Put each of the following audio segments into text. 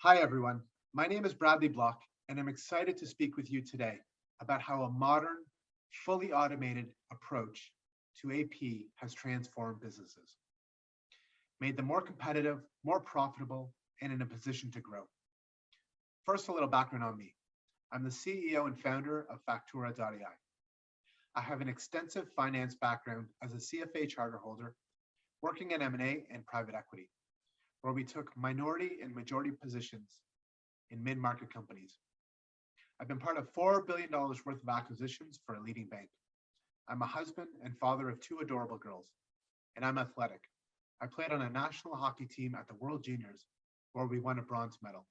Hi, everyone. My name is Bradley Block, and I'm excited to speak with you today about how a modern, fully automated approach to AP has transformed businesses, made them more competitive, more profitable, and in a position to grow. First, a little background on me. I'm the CEO and founder of Factura.ai. I have an extensive finance background as a CFA charter holder, working in M&A and private equity, where we took minority and majority positions in mid-market companies. I've been part of $4 billion worth of acquisitions for a leading bank. I'm a husband and father of two adorable girls, and I'm athletic. I played on a national hockey team at the World Juniors, where we won a bronze medal.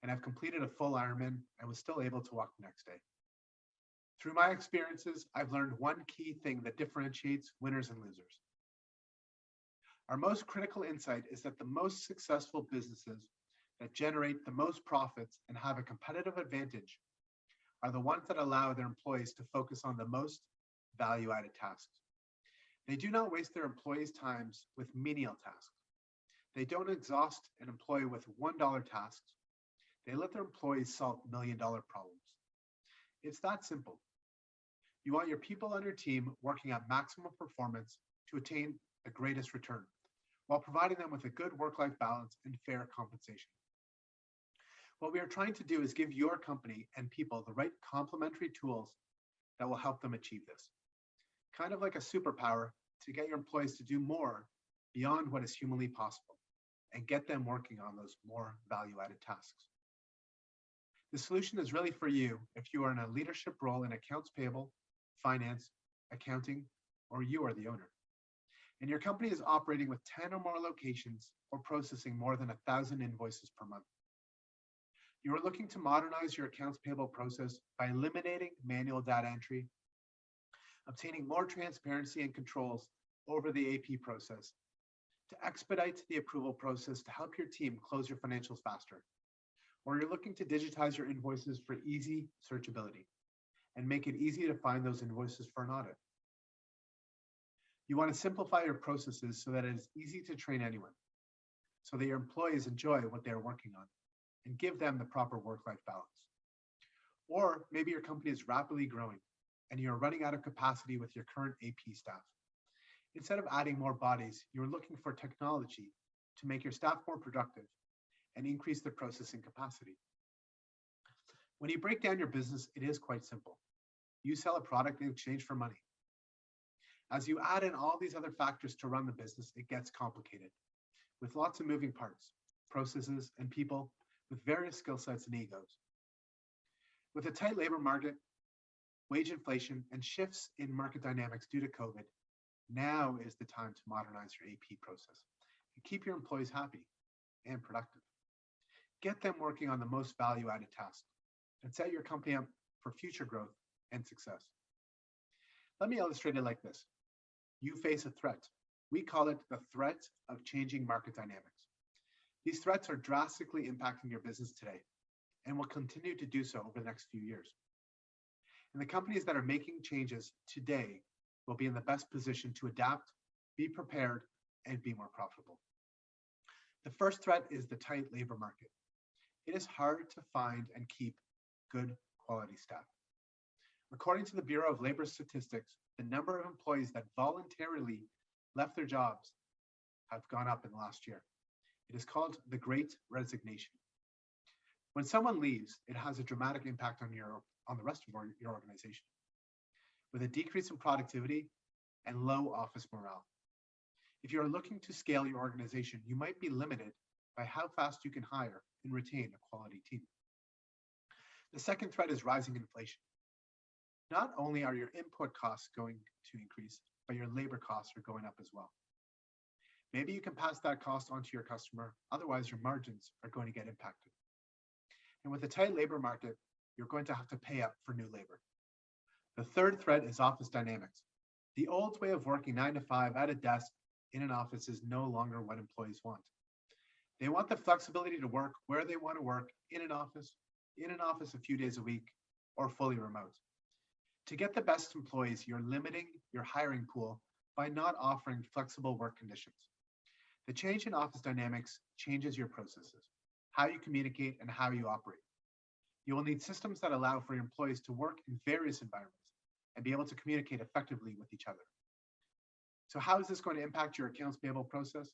And I've completed a full Ironman and was still able to walk the next day. Through my experiences, I've learned one key thing that differentiates winners and losers. Our most critical insight is that the most successful businesses that generate the most profits and have a competitive advantage are the ones that allow their employees to focus on the most value-added tasks. They do not waste their employees' times with menial tasks. They don't exhaust an employee with $1 tasks. They let their employees solve million-dollar problems. It's that simple. You want your people on your team working at maximum performance to attain the greatest return, while providing them with a good work-life balance and fair compensation. What we are trying to do is give your company and people the right complementary tools that will help them achieve this. Kind of like a superpower to get your employees to do more beyond what is humanly possible and get them working on those more value-added tasks. The solution is really for you if you are in a leadership role in accounts payable, finance, accounting, or you are the owner, and your company is operating with 10 or more locations or processing more than 1,000 invoices per month. You are looking to modernize your accounts payable process by eliminating manual data entry, obtaining more transparency and controls over the AP process, to expedite the approval process to help your team close your financials faster, or you're looking to digitize your invoices for easy searchability and make it easy to find those invoices for an audit. You want to simplify your processes so that it is easy to train anyone, so that your employees enjoy what they're working on and give them the proper work-life balance. Or maybe your company is rapidly growing and you're running out of capacity with your current AP staff. Instead of adding more bodies, you're looking for technology to make your staff more productive and increase their processing capacity. When you break down your business, it is quite simple. You sell a product in exchange for money. As you add in all these other factors to run the business, it gets complicated with lots of moving parts, processes, and people with various skill sets and egos. With a tight labor market, wage inflation, and shifts in market dynamics due to COVID, now is the time to modernize your AP process and keep your employees happy and productive. Get them working on the most value-added tasks and set your company up for future growth and success. Let me illustrate it like this. You face a threat. We call it the threat of changing market dynamics. These threats are drastically impacting your business today and will continue to do so over the next few years. And the companies that are making changes today will be in the best position to adapt, be prepared, and be more profitable. The first threat is the tight labor market. It is hard to find and keep good quality staff. According to the Bureau of Labor Statistics, the number of employees that voluntarily left their jobs have gone up in the last year. It is called the Great Resignation. When someone leaves, it has a dramatic impact on the rest of your organization, with a decrease in productivity and low office morale. If you are looking to scale your organization, you might be limited by how fast you can hire and retain a quality team. The second threat is rising inflation. Not only are your input costs going to increase, but your labor costs are going up as well. Maybe you can pass that cost on to your customer, otherwise your margins are going to get impacted. And with a tight labor market, you're going to have to pay up for new labor. The third threat is office dynamics. The old way of working 9 to 5 at a desk in an office is no longer what employees want. They want the flexibility to work where they want to work in an office a few days a week, or fully remote. To get the best employees, you're limiting your hiring pool by not offering flexible work conditions. The change in office dynamics changes your processes. how you communicate, and how you operate. You will need systems that allow for your employees to work in various environments and be able to communicate effectively with each other. So how is this going to impact your accounts payable process?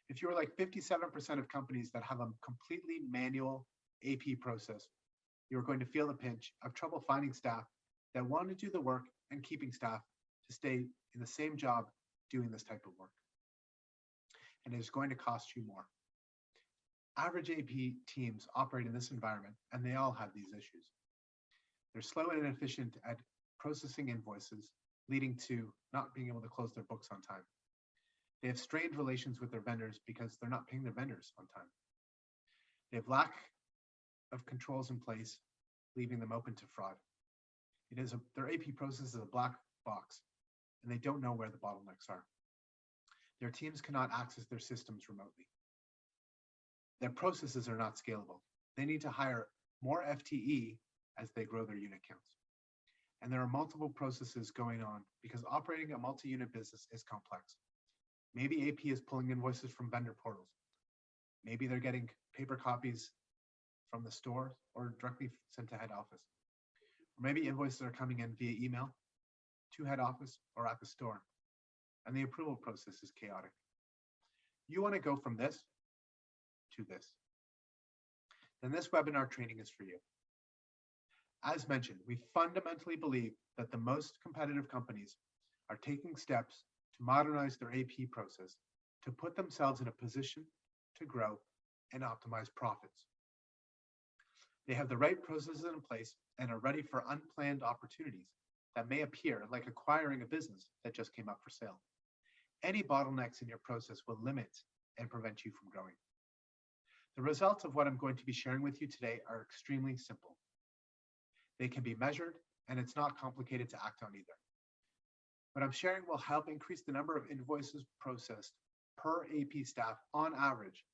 If you're like 57% of companies that have a completely manual AP process, you're going to feel the pinch of trouble finding staff that want to do the work and keeping staff to stay in the same job doing this type of work. And it's going to cost you more. Average AP teams operate in this environment, and they all have these issues. They're slow and inefficient at processing invoices, leading to not being able to close their books on time. They have strained relations with their vendors because they're not paying their vendors on time. They have lack of controls in place, leaving them open to fraud. Their AP process is a black box, and they don't know where the bottlenecks are. Their teams cannot access their systems remotely. Their processes are not scalable. They need to hire more FTE as they grow their unit counts. And there are multiple processes going on because operating a multi-unit business is complex. Maybe AP is pulling invoices from vendor portals. Maybe they're getting paper copies from the store or directly sent to head office. Or maybe invoices are coming in via email to head office or at the store, and the approval process is chaotic. You want to go from this to this. Then this webinar training is for you. As mentioned, we fundamentally believe that the most competitive companies are taking steps to modernize their AP process to put themselves in a position to grow and optimize profits. They have the right processes in place and are ready for unplanned opportunities that may appear, like acquiring a business that just came up for sale. Any bottlenecks in your process will limit and prevent you from growing. The results of what I'm going to be sharing with you today are extremely simple. They can be measured, and it's not complicated to act on either. What I'm sharing will help increase the number of invoices processed per AP staff on average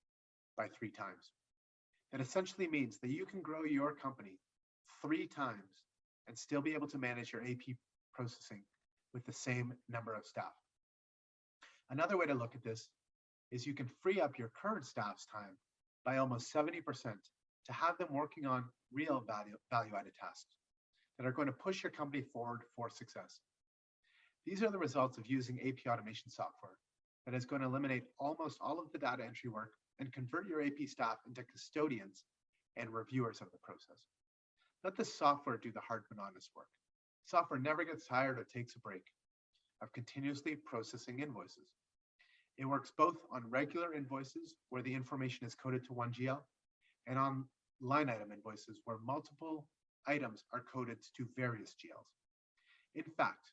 by 3 times. That essentially means that you can grow your company 3 times and still be able to manage your AP processing with the same number of staff. Another way to look at this is you can free up your current staff's time by almost 70% to have them working on real value-added tasks that are going to push your company forward for success. These are the results of using AP automation software that is going to eliminate almost all of the data entry work and convert your AP staff into custodians and reviewers of the process. Let the software do the hard, monotonous work. Software never gets tired or takes a break of continuously processing invoices. It works both on regular invoices where the information is coded to one GL and on line item invoices where multiple items are coded to various GLs. In fact,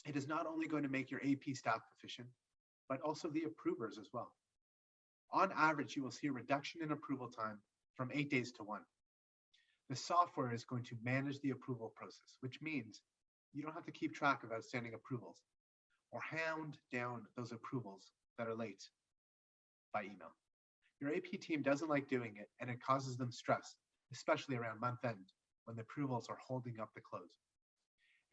it is not only going to make your AP staff efficient, but also the approvers as well. On average, you will see a reduction in approval time from 8 days to 1. The software is going to manage the approval process, which means you don't have to keep track of outstanding approvals or hound down those approvals that are late by email. Your AP team doesn't like doing it, and it causes them stress, especially around month end when the approvals are holding up the close.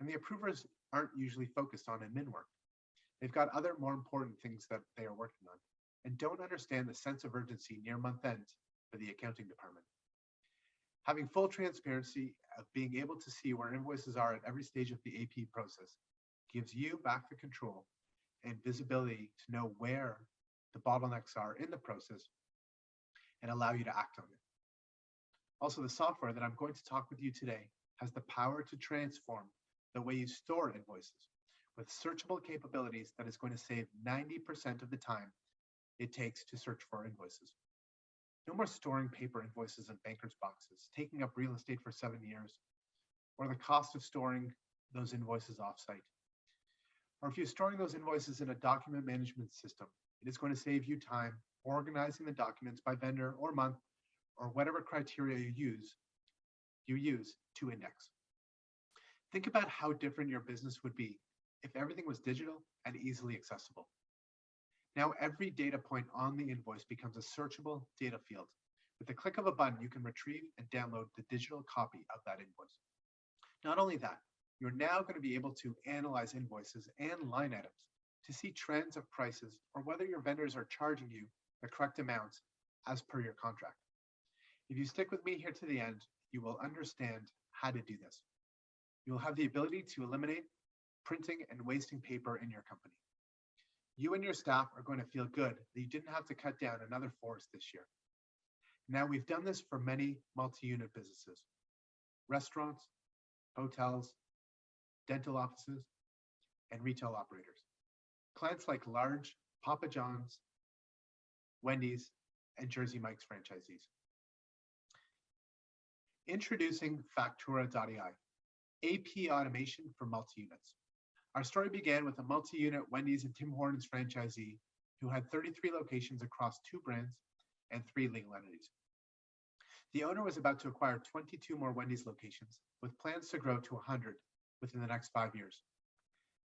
And the approvers aren't usually focused on admin work. They've got other more important things that they are working on and don't understand the sense of urgency near month end for the accounting department. Having full transparency of being able to see where invoices are at every stage of the AP process gives you back the control and visibility to know where the bottlenecks are in the process and allow you to act on it. Also, the software that I'm going to talk with you today has the power to transform the way you store invoices with searchable capabilities that is going to save 90% of the time it takes to search for invoices. No more storing paper invoices in bankers' boxes, taking up real estate for 7 years, or the cost of storing those invoices offsite. Or if you're storing those invoices in a document management system, it is going to save you time organizing the documents by vendor or month or whatever criteria you use to index. Think about how different your business would be if everything was digital and easily accessible. Now every data point on the invoice becomes a searchable data field. With the click of a button, you can retrieve and download the digital copy of that invoice. Not only that, you're now going to be able to analyze invoices and line items to see trends of prices or whether your vendors are charging you the correct amounts as per your contract. If you stick with me here to the end, you will understand how to do this. You will have the ability to eliminate printing and wasting paper in your company. You and your staff are going to feel good that you didn't have to cut down another forest this year. Now, we've done this for many multi-unit businesses, restaurants, hotels, dental offices, and retail operators. Clients like large Papa John's, Wendy's, and Jersey Mike's franchisees. Introducing Factura.ai, AP automation for multi-units. Our story began with a multi-unit Wendy's and Tim Hortons franchisee who had 33 locations across 2 brands and 3 legal entities. The owner was about to acquire 22 more Wendy's locations with plans to grow to 100 within the next 5 years.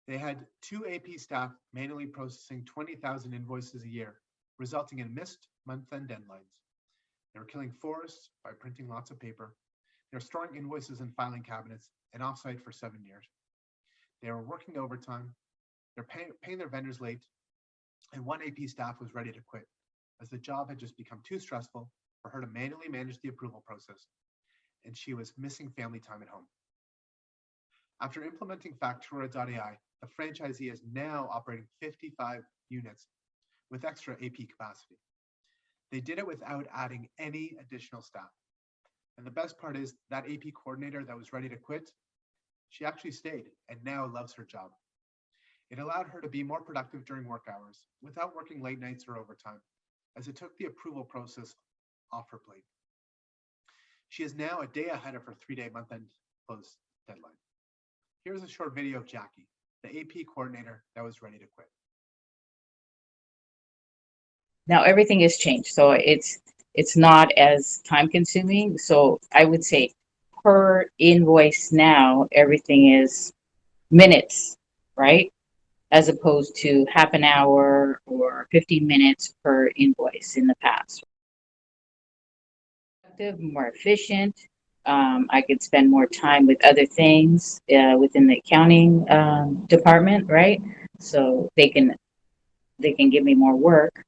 They had 2 AP staff manually processing 20,000 invoices a year, resulting in missed month-end deadlines. They were killing forests by printing lots of paper. They were storing invoices in filing cabinets and offsite for 7 years. They were working overtime. They're paying their vendors late. And one AP staff was ready to quit as the job had just become too stressful for her to manually manage the approval process, and she was missing family time at home. After implementing Factura.ai, the franchisee is now operating 55 units with extra AP capacity. They did it without adding any additional staff. And the best part is that AP coordinator that was ready to quit, she actually stayed and now loves her job. It allowed her to be more productive during work hours without working late nights or overtime, as it took the approval process off her plate. She is now a day ahead of her 3-day month-end close deadline. Here's a short video of Jackie, the AP coordinator that was ready to quit. Now everything has changed, so it's not as time consuming. So I would say per invoice now, everything is minutes, right? As opposed to half an hour or 15 minutes per invoice in the past. More efficient. I could spend more time with other things within the accounting department, right? So they can give me more work.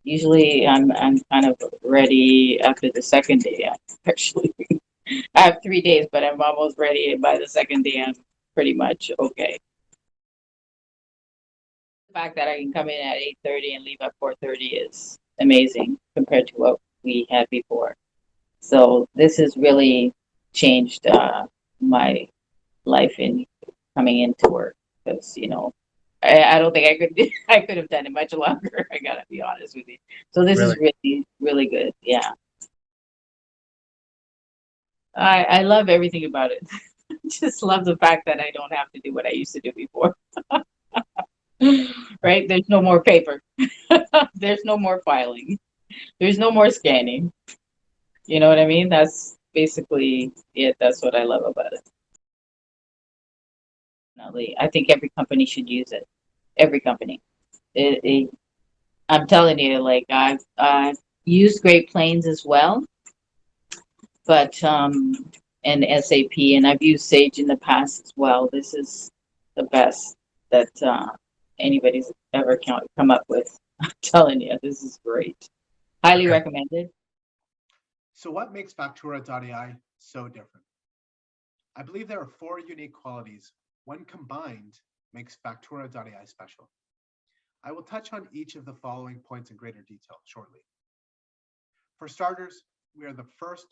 Usually, I'm kind of ready after the second day. Actually, I have 3 days, but I'm almost ready by the second day. I'm pretty much okay. The fact that I can come in at 8:30 and leave at 4:30 is amazing compared to what we had before. So this has really changed my life in coming into work because I don't think I could I could have done it much longer. I gotta be honest with you. So this is really really good. Yeah, I love everything about it. Just love the fact that I don't have to do what I used to do before. Right? There's no more paper. There's no more filing. There's no more scanning. You know what I mean? That's basically it. That's what I love about it. I think every company should use it. Every company. I'm telling you, like I've used Great Plains as well, but and SAP, and I've used Sage in the past as well. This is the best that anybody's ever come up with. I'm telling you, this is great. Highly recommended. So what makes Factura.ai so different? I believe there are 4 unique qualities. When combined, makes Factura.ai special. I will touch on each of the following points in greater detail shortly. For starters, we are the first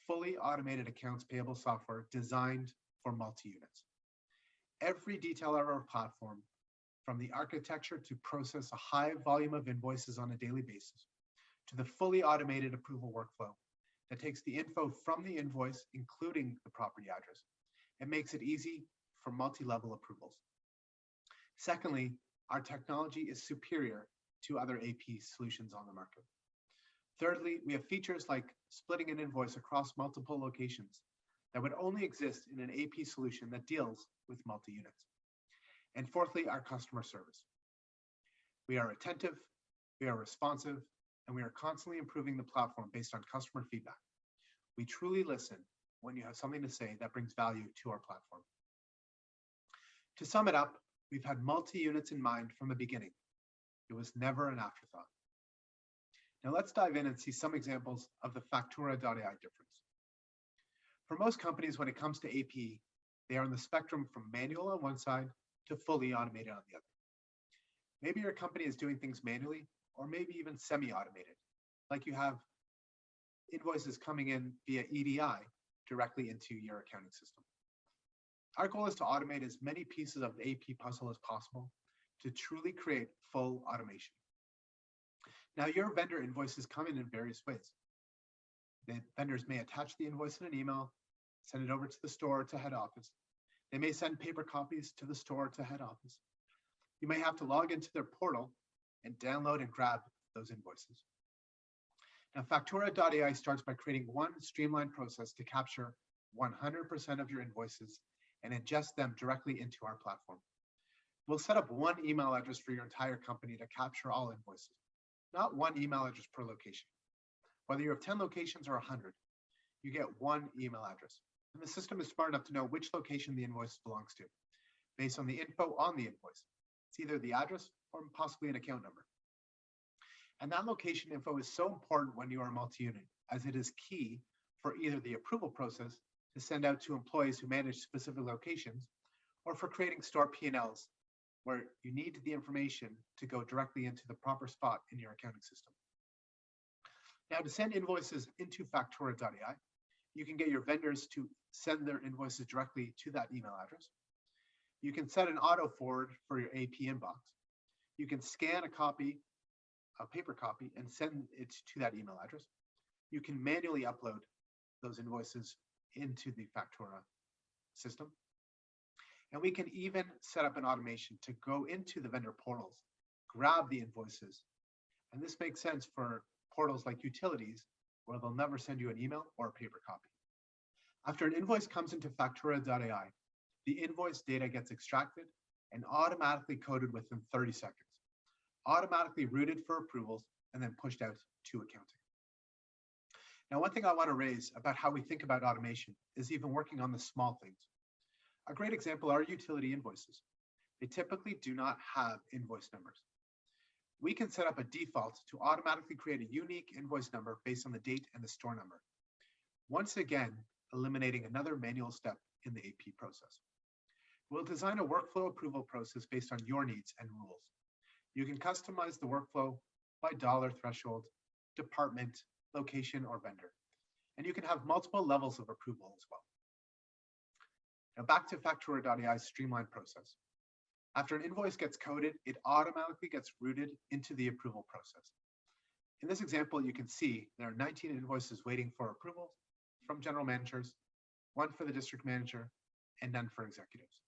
fully automated accounts payable software designed for multi-units. Every detail of our platform, from the architecture to process a high volume of invoices on a daily basis, to the fully automated approval workflow that takes the info from the invoice, including the property address, and makes it easy for multi-level approvals. Secondly, our technology is superior to other AP solutions on the market. Thirdly, we have features like splitting an invoice across multiple locations that would only exist in an AP solution that deals with multi-units. And fourthly, our customer service. We are attentive, we are responsive, and we are constantly improving the platform based on customer feedback. We truly listen when you have something to say that brings value to our platform. To sum it up, we've had multi-units in mind from the beginning. It was never an afterthought. Now let's dive in and see some examples of the Factura.ai difference. For most companies, when it comes to AP, they are on the spectrum from manual on one side to fully automated on the other. Maybe your company is doing things manually, or maybe even semi-automated, like you have invoices coming in via EDI directly into your accounting system. Our goal is to automate as many pieces of the AP puzzle as possible to truly create full automation. Now, your vendor invoices come in various ways. The vendors may attach the invoice in an email, send it over to the store to head office. They may send paper copies to the store to head office. You may have to log into their portal and download and grab those invoices. Now, Factura.ai starts by creating one streamlined process to capture 100% of your invoices and ingest them directly into our platform. We'll set up one email address for your entire company to capture all invoices, not one email address per location. Whether you have 10 locations or 100, you get one email address. And the system is smart enough to know which location the invoice belongs to, based on the info on the invoice. It's either the address or possibly an account number. And that location info is so important when you are multi-unit, as it is key for either the approval process to send out to employees who manage specific locations, or for creating store P&Ls, where you need the information to go directly into the proper spot in your accounting system. Now, to send invoices into Factura.ai, you can get your vendors to send their invoices directly to that email address. You can set an auto forward for your AP inbox. You can scan a paper copy, and send it to that email address. You can manually upload those invoices into the Factura system. And we can even set up an automation to go into the vendor portals, grab the invoices. And this makes sense for portals like utilities, where they'll never send you an email or a paper copy. After an invoice comes into Factura.ai, the invoice data gets extracted and automatically coded within 30 seconds, automatically routed for approvals, and then pushed out to accounting. Now, one thing I want to raise about how we think about automation is even working on the small things. A great example are utility invoices. They typically do not have invoice numbers. We can set up a default to automatically create a unique invoice number based on the date and the store number. Once again, eliminating another manual step in the AP process. We'll design a workflow approval process based on your needs and rules. You can customize the workflow by dollar threshold, department, location, or vendor. And you can have multiple levels of approval as well. Now back to Factura.ai's streamlined process. After an invoice gets coded, it automatically gets routed into the approval process. In this example, you can see there are 19 invoices waiting for approval from general managers, one for the district manager, and none for executives.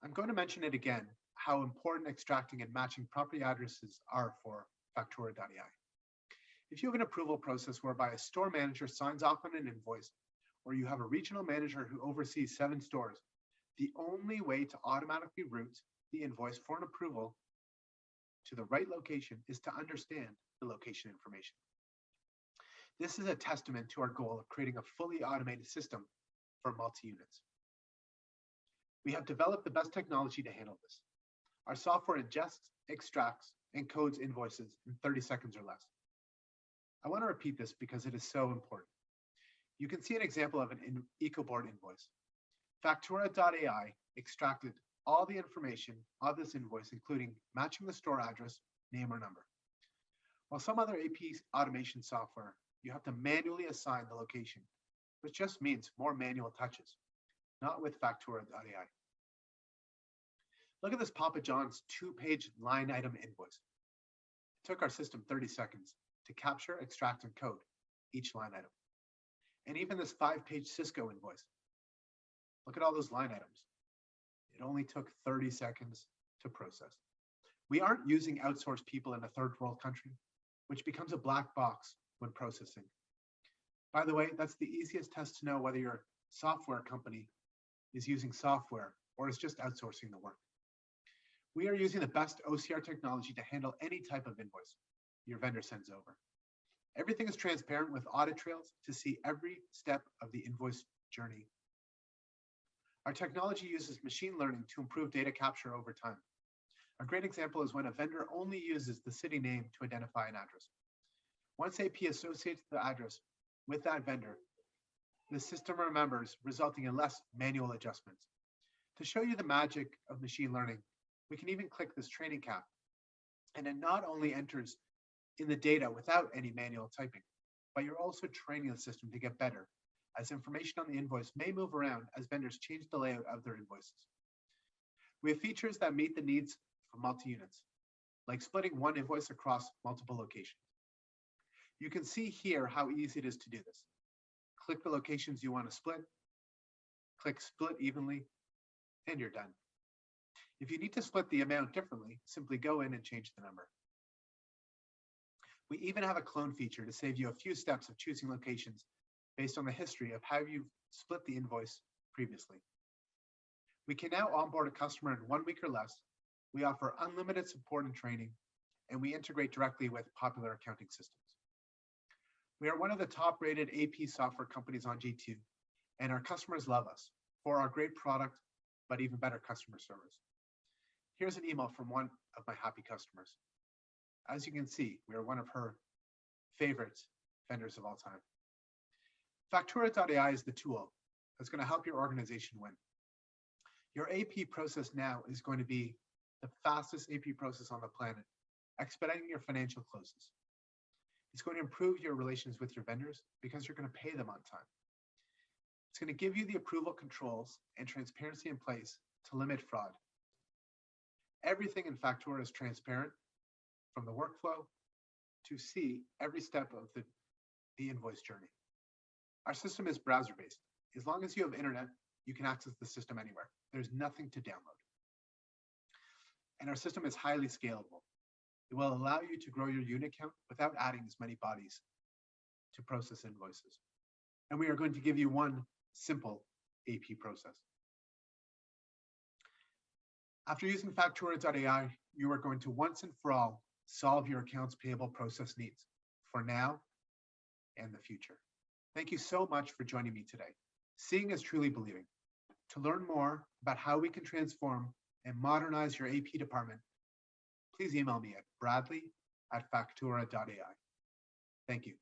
I'm going to mention it again, how important extracting and matching property addresses are for Factura.ai. If you have an approval process whereby a store manager signs off on an invoice, or you have a regional manager who oversees 7 stores, the only way to automatically route the invoice for an approval to the right location is to understand the location information. This is a testament to our goal of creating a fully automated system for multi-units. We have developed the best technology to handle this. Our software ingests, extracts, and codes invoices in 30 seconds or less. I want to repeat this because it is so important. You can see an example of an EcoBoard invoice. Factura.ai extracted all the information of this invoice, including matching the store address, name, or number. While some other AP automation software, you have to manually assign the location, which just means more manual touches, not with Factura.ai. Look at this Papa John's 2-page line item invoice. It took our system 30 seconds to capture, extract, and code each line item. And even this 5-page Cisco invoice. Look at all those line items. It only took 30 seconds to process. We aren't using outsourced people in a third world country, which becomes a black box when processing. By the way, that's the easiest test to know whether your software company is using software or is just outsourcing the work. We are using the best OCR technology to handle any type of invoice your vendor sends over. Everything is transparent with audit trails to see every step of the invoice journey. Our technology uses machine learning to improve data capture over time. A great example is when a vendor only uses the city name to identify an address. Once AP associates the address with that vendor, the system remembers, resulting in less manual adjustments. To show you the magic of machine learning, we can even click this training cap, and it not only enters in the data without any manual typing, but you're also training the system to get better, as information on the invoice may move around as vendors change the layout of their invoices. We have features that meet the needs for multi-units, like splitting one invoice across multiple locations. You can see here how easy it is to do this. Click the locations you want to split, click split evenly, and you're done. If you need to split the amount differently, simply go in and change the number. We even have a clone feature to save you a few steps of choosing locations based on the history of how you've split the invoice previously. We can now onboard a customer in 1 week or less. We offer unlimited support and training, and we integrate directly with popular accounting systems. We are one of the top-rated AP software companies on G2, and our customers love us for our great product, but even better customer service. Here's an email from one of my happy customers. As you can see, we are one of her favorite vendors of all time. Factura.ai is the tool that's going to help your organization win. Your AP process now is going to be the fastest AP process on the planet, expediting your financial closes. It's going to improve your relations with your vendors because you're going to pay them on time. It's going to give you the approval controls and transparency in place to limit fraud. Everything in Factura is transparent, from the workflow to see every step of the invoice journey. Our system is browser-based. As long as you have internet, you can access the system anywhere. There's nothing to download. And our system is highly scalable. It will allow you to grow your unit count without adding as many bodies to process invoices. And we are going to give you one simple AP process. After using Factura.ai, you are going to once and for all solve your accounts payable process needs for now and the future. Thank you so much for joining me today. Seeing is truly believing. To learn more about how we can transform and modernize your AP department, please email me at bradley@factura.ai. Thank you.